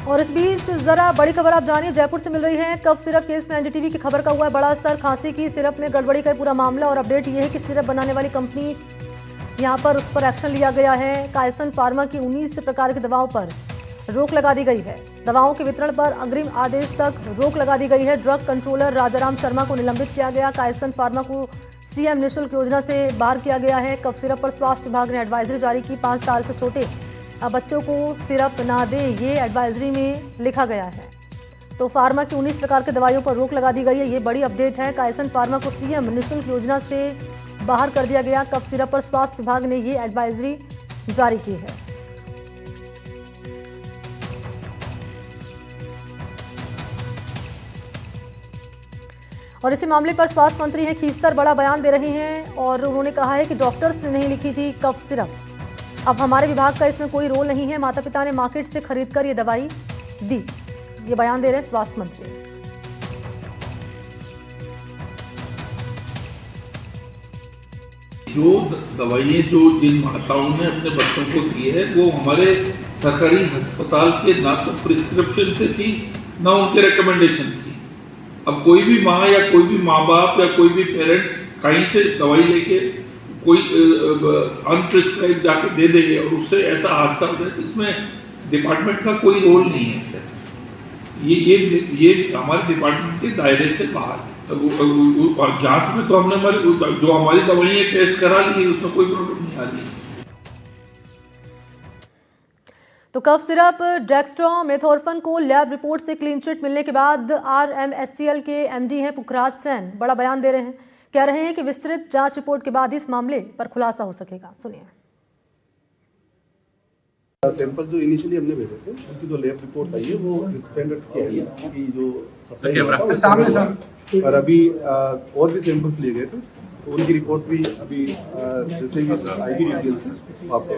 और इस बीच जरा बड़ी खबर आप जानिए, जयपुर से मिल रही है। कफ सिरप केस में एनडीटीवी की खबर का हुआ है बड़ा असर। खांसी की सिरप में गड़बड़ी का पूरा मामला, और अपडेट ये है कि सिरप बनाने वाली कंपनी यहां पर उस पर एक्शन लिया गया है। कायसन फार्मा की 19 प्रकार की दवाओं पर रोक लगा दी गई है। दवाओं के वितरण पर अग्रिम आदेश तक रोक लगा दी गई है। ड्रग कंट्रोलर राजाराम शर्मा को निलंबित किया गया। कायसन फार्मा को सीएम निःशुल्क योजना से बाहर किया गया है। कफ सिरप पर स्वास्थ्य विभाग ने एडवाइजरी जारी की। 5 साल से छोटे बच्चों को सिरप ना दे, ये एडवाइजरी में लिखा गया है। तो फार्मा की 19 प्रकार की दवाइयों पर रोक लगा दी गई है। ये बड़ी अपडेट है। कायसन फार्मा को सीएम निःशुल्क योजना से बाहर कर दिया गया। कफ सिरप पर स्वास्थ्य विभाग ने ये एडवाइजरी जारी की है। और इसी मामले पर स्वास्थ्य मंत्री हैं खींचकर बड़ा बयान दे रहे हैं, और उन्होंने कहा है कि डॉक्टर्स ने नहीं लिखी थी कफ सिरप, अब हमारे विभाग का इसमें कोई रोल नहीं है। माता पिता ने मार्केट से खरीदकर ये दवाई दी। ये बयान दे रहे हैं स्वास्थ्य मंत्री। जो दवाइयाँ जो जिन माताओं ने अपने बच्चों को दी है वो हमारे सरकारी अस्पताल के ना तो प्रिस्क्रिप्शन से थी ना उनके रिकमेंडेशन थी। अब कोई भी माँ या कोई भी माँ बाप या कोई भी पेरेंट्स कहीं से दवाई लेके कोई अनप्रिस्क्राइब जाके दे देंगे और उससे ऐसा हादसा हो जाए, इसमें डिपार्टमेंट का कोई रोल नहीं है। इससे ये हमारे डिपार्टमेंट के दायरे से बाहर है। जांच में तो हमने जो हमारी दवाइयाँ टेस्ट करा ली, उसमें कोई प्रॉब्लम नहीं आ रही। तो कफ सिरप डेक्स्ट्रोमेथोर्फन को लैब रिपोर्ट से क्लीन चिट मिलने के बाद आरएमएससीएल के एमडी हैं पुखराज सेन बड़ा बयान दे रहे हैं। कह रहे हैं कि विस्तृत जांच रिपोर्ट के बाद इस मामले पर खुलासा हो सकेगा। सुनिए। सैंपल जो इनिशियली हमने भेजे थे, उनकी जो लैब रिपोर्ट आई है वो स्टैंडर्ड की है कि जो सप्लाई सामने और अभी और भी सैंपल्स लिए गए थे, तो उनकी रिपोर्ट भी अभी जैसे ही आएगी डिटेल से आपको।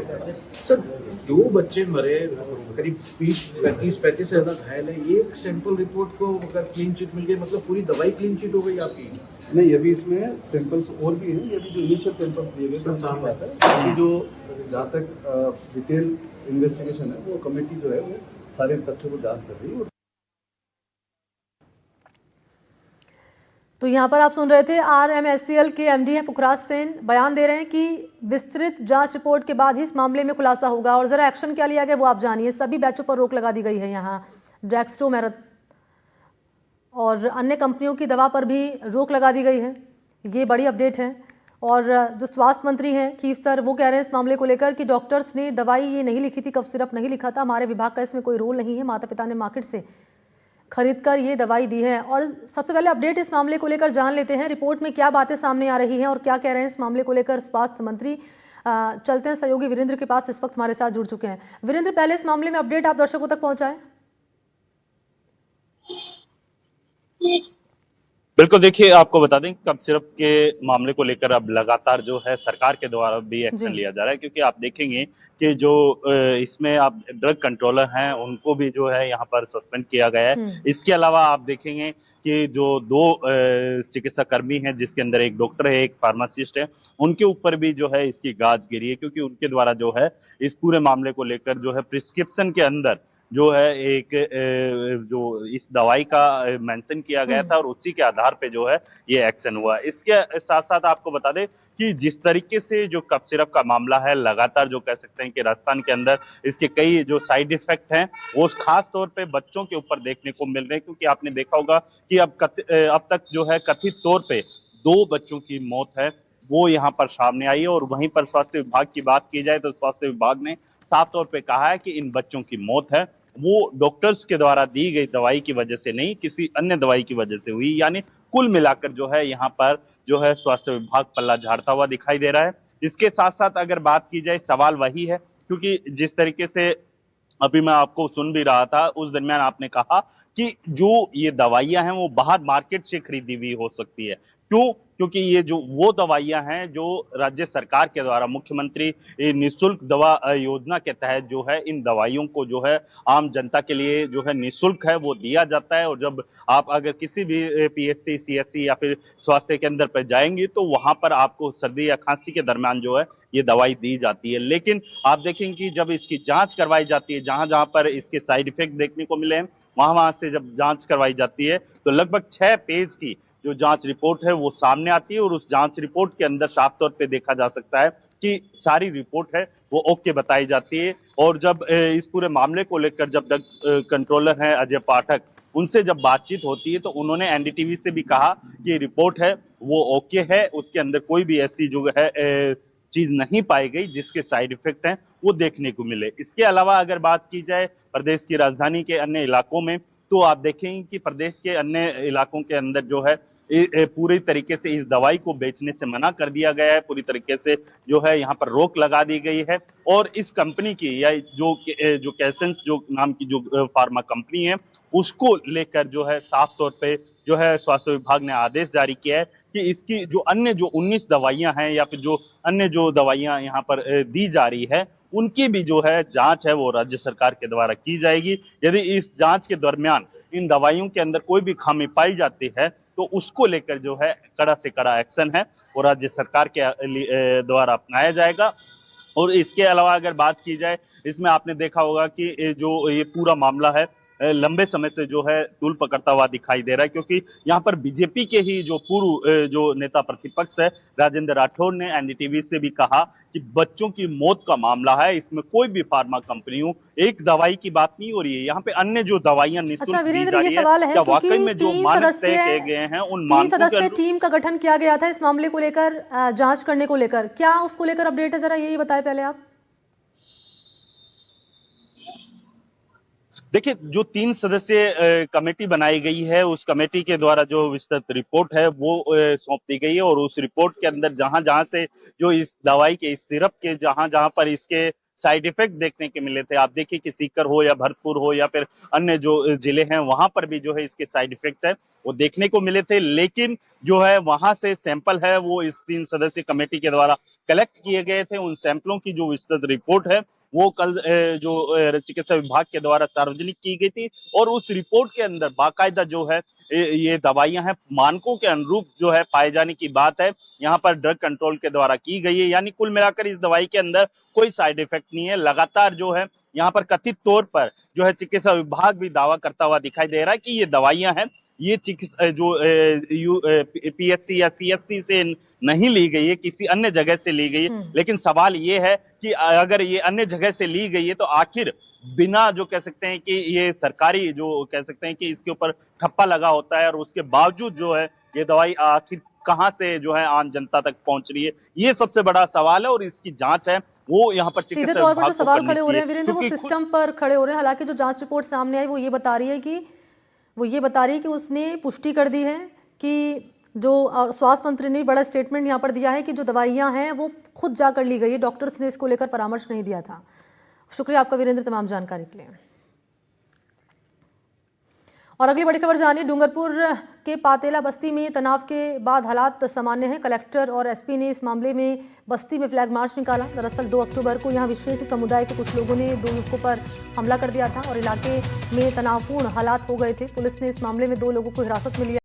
सर 2 बच्चे मरे, करीब 35 से ज्यादा घायल है। एक सैंपल रिपोर्ट को अगर क्लीन चिट मिल गई, मतलब पूरी दवाई क्लीन चिट हो गई आपकी? नहीं, अभी इसमें सैंपल्स और भी हैं। अभी जो इनिशियल सैंपल्स लिए गए थे सामने आता है कि जो जहाँ तक डिटेल इन्वेस्टिगेशन है वो कमेटी जो है वो सारे तथ्यों को जांच कर रही है। तो यहाँ पर आप सुन रहे थे आरएमएससीएल के एमडी हैं पुखराज सेन, बयान दे रहे हैं कि विस्तृत जांच रिपोर्ट के बाद ही इस मामले में खुलासा होगा। और जरा एक्शन क्या लिया गया वो आप जानिए। सभी बैचों पर रोक लगा दी गई है। यहाँ डेक्स्ट्रोमेथोर्फन और अन्य कंपनियों की दवा पर भी रोक लगा दी गई है। ये बड़ी अपडेट है। और जो स्वास्थ्य मंत्री हैं खीफ सर, वो कह रहे हैं इस मामले को लेकर कि डॉक्टर्स ने दवाई ये नहीं लिखी थी, कफ सिरप नहीं लिखा था, हमारे विभाग का इसमें कोई रोल नहीं है। माता पिता ने मार्केट से खरीदकर ये दवाई दी है। और सबसे पहले अपडेट इस मामले को लेकर जान लेते हैं, रिपोर्ट में क्या बातें सामने आ रही हैं और क्या कह रहे हैं इस मामले को लेकर स्वास्थ्य मंत्री। चलते हैं सहयोगी वीरेंद्र के पास, इस वक्त हमारे साथ जुड़ चुके हैं। वीरेंद्र, पहले इस मामले में अपडेट आप दर्शकों तक पहुंचाएं। बिल्कुल, देखिए आपको बता दें कफ सिरप के मामले को लेकर अब लगातार जो है सरकार के द्वारा भी एक्शन लिया जा रहा है, क्योंकि आप देखेंगे कि जो इसमें आप ड्रग कंट्रोलर हैं उनको भी जो है यहाँ पर सस्पेंड किया गया है। इसके अलावा आप देखेंगे कि जो 2 चिकित्सा कर्मी हैं, जिसके अंदर एक डॉक्टर है एक फार्मासिस्ट है, उनके ऊपर भी जो है इसकी गाज गिरी है, क्योंकि उनके द्वारा जो है इस पूरे मामले को लेकर जो है प्रिस्क्रिप्शन के अंदर जो है एक जो इस दवाई का मेंशन किया गया था और उसी के आधार पे जो है ये एक्शन हुआ। इसके साथ साथ आपको बता दें कि जिस तरीके से जो कफ सिरप का मामला है, लगातार जो कह सकते हैं कि राजस्थान के अंदर इसके कई जो साइड इफेक्ट हैं वो खास तौर पे बच्चों के ऊपर देखने को मिल रहे हैं, क्योंकि आपने देखा होगा कि अब तक जो है कथित तौर पे 2 बच्चों की मौत है वो यहाँ पर सामने आई है। और वहीं पर स्वास्थ्य विभाग की बात की जाए तो स्वास्थ्य विभाग ने साफ तौर पे कहा है कि इन बच्चों की मौत है वो डॉक्टर्स के द्वारा दी गई दवाई की वजह से नहीं, किसी अन्य दवाई की वजह से हुई। यानी कुल मिलाकर जो है यहाँ पर जो है स्वास्थ्य विभाग पल्ला झाड़ता हुआ दिखाई दे रहा है। इसके साथ साथ अगर बात की जाए, सवाल वही है, क्योंकि जिस तरीके से अभी मैं आपको सुन भी रहा था, उस दरमियान आपने कहा कि जो ये दवाइयां हैं वो बाहर मार्केट से खरीदी हुई हो सकती है। क्यों? क्योंकि ये जो वो दवाइयां हैं जो राज्य सरकार के द्वारा मुख्यमंत्री निःशुल्क दवा योजना के तहत जो है इन दवाइयों को जो है आम जनता के लिए जो है निःशुल्क है वो दिया जाता है। और जब आप अगर किसी भी पीएचसी, सीएचसी या फिर स्वास्थ्य केंद्र पर जाएंगे तो वहां पर आपको सर्दी या खांसी के दरमियान जो है ये दवाई दी जाती है। लेकिन आप देखेंगे कि जब इसकी जांच करवाई जाती है, जहां जहां पर इसके साइड इफेक्ट देखने को मिले हैं, वहां से जब जांच करवाई जाती है तो लगभग 6 पेज की जो जांच रिपोर्ट है वो सामने आती है। और उस जांच रिपोर्ट के अंदर साफ तौर पे देखा जा सकता है कि सारी रिपोर्ट है वो ओके बताई जाती है। और जब इस पूरे मामले को लेकर जब ड्रग कंट्रोलर है अजय पाठक, उनसे जब बातचीत होती है तो उन्होंने एनडीटीवी से भी कहा कि रिपोर्ट है वो ओके है, उसके अंदर कोई भी ऐसी जो है चीज नहीं पाई गई जिसके साइड इफेक्ट हैं वो देखने को मिले। इसके अलावा अगर बात की जाए प्रदेश की राजधानी के अन्य इलाकों में, तो आप देखेंगे कि प्रदेश के अन्य इलाकों के अंदर जो है पूरी तरीके से इस दवाई को बेचने से मना कर दिया गया है। पूरी तरीके से जो है यहाँ पर रोक लगा दी गई है। और इस कंपनी की या जो कैसेंस जो नाम की जो फार्मा कंपनी है उसको लेकर जो है साफ तौर पे जो है स्वास्थ्य विभाग ने आदेश जारी किया है कि इसकी जो अन्य जो 19 दवाइयां हैं या फिर जो अन्य जो दवाइयां यहाँ पर दी जा रही है उनकी भी जो है जांच है वो राज्य सरकार के द्वारा की जाएगी। यदि इस जांच के दरमियान इन दवाइयों के अंदर कोई भी खामी पाई जाती है तो उसको लेकर जो है कड़ा से कड़ा एक्शन है वो राज्य सरकार के द्वारा अपनाया जाएगा। और इसके अलावा अगर बात की जाए, इसमें आपने देखा होगा कि जो ये पूरा मामला है लंबे समय से जो है तूल पकड़ता हुआ दिखाई दे रहा है, क्योंकि यहाँ पर बीजेपी के ही जो पूर्व जो नेता प्रतिपक्ष है राजेंद्र राठौर ने एनडीटीवी से भी कहा कि बच्चों की मौत का मामला है, इसमें कोई भी फार्मा कंपनियों एक दवाई की बात नहीं हो रही है। यहाँ पे अन्य जो दवाइयां निःशुल्क दी वीरेंद्र, जा ये रही है, सवाल है क्या वाकई क्योंकि में जो 3 मानक तय सदस्यीय किए गए हैं उन 3 मानकों के सदस्यीय टीम का गठन किया गया था इस मामले को लेकर जांच करने को लेकर, क्या उसको लेकर अपडेट है, जरा यही बताएं पहले आप। देखिए, जो 3 सदस्यीय कमेटी बनाई गई है उस कमेटी के द्वारा जो विस्तृत रिपोर्ट है वो सौंप दी गई है। और उस रिपोर्ट के अंदर जहां जहां से जो इस दवाई के इस सिरप के जहां जहां पर इसके साइड इफेक्ट देखने के मिले थे, आप देखिए कि सीकर हो या भरतपुर हो या फिर अन्य जो जिले हैं वहां पर भी जो है इसके साइड इफेक्ट है वो देखने को मिले थे। लेकिन जो है वहां से सैंपल है वो इस 3 सदस्यीय कमेटी के द्वारा कलेक्ट किए गए थे। उन सैंपलों की जो विस्तृत रिपोर्ट है वो कल जो चिकित्सा विभाग के द्वारा सार्वजनिक की गई थी। और उस रिपोर्ट के अंदर बाकायदा जो है ये दवाइयां हैं मानकों के अनुरूप जो है पाए जाने की बात है यहाँ पर ड्रग कंट्रोल के द्वारा की गई है। यानी कुल मिलाकर इस दवाई के अंदर कोई साइड इफेक्ट नहीं है। लगातार जो है यहाँ पर कथित तौर पर जो है चिकित्सा विभाग भी दावा करता हुआ दिखाई दे रहा है कि ये दवाइयां हैं ये चिकित्सा जो पीएचसी या सीएचसी से नहीं ली गई है, किसी अन्य जगह से ली गई है। लेकिन सवाल ये है कि अगर ये अन्य जगह से ली गई है तो आखिर बिना जो कह सकते हैं कि ये सरकारी जो कह सकते हैं कि इसके ऊपर ठप्पा लगा होता है और उसके बावजूद जो है ये दवाई आखिर कहां से जो है आम जनता तक पहुंच रही है, ये सबसे बड़ा सवाल है। और इसकी जांच है वो यहाँ पर सीधे तौर पर जो सवाल खड़े हो रहे हैं वीरेंद्र वो सिस्टम पर खड़े हो रहे हैं। हालांकि जो जांच रिपोर्ट सामने आई वो ये बता रही है कि उसने पुष्टि कर दी है कि जो स्वास्थ्य मंत्री ने बड़ा स्टेटमेंट यहाँ पर दिया है कि जो दवाइयाँ हैं वो खुद जाकर ली गई है, डॉक्टर्स ने इसको लेकर परामर्श नहीं दिया था। शुक्रिया आपका वीरेंद्र तमाम जानकारी के लिए। और अगली बड़ी खबर जानिए, डूंगरपुर के पातेला बस्ती में तनाव के बाद हालात सामान्य हैं। कलेक्टर और एसपी ने इस मामले में बस्ती में फ्लैग मार्च निकाला। दरअसल 2 अक्टूबर को यहां विशेष समुदाय के कुछ लोगों ने 2 युवकों पर हमला कर दिया था और इलाके में तनावपूर्ण हालात हो गए थे। पुलिस ने इस मामले में 2 लोगों को हिरासत में लिया।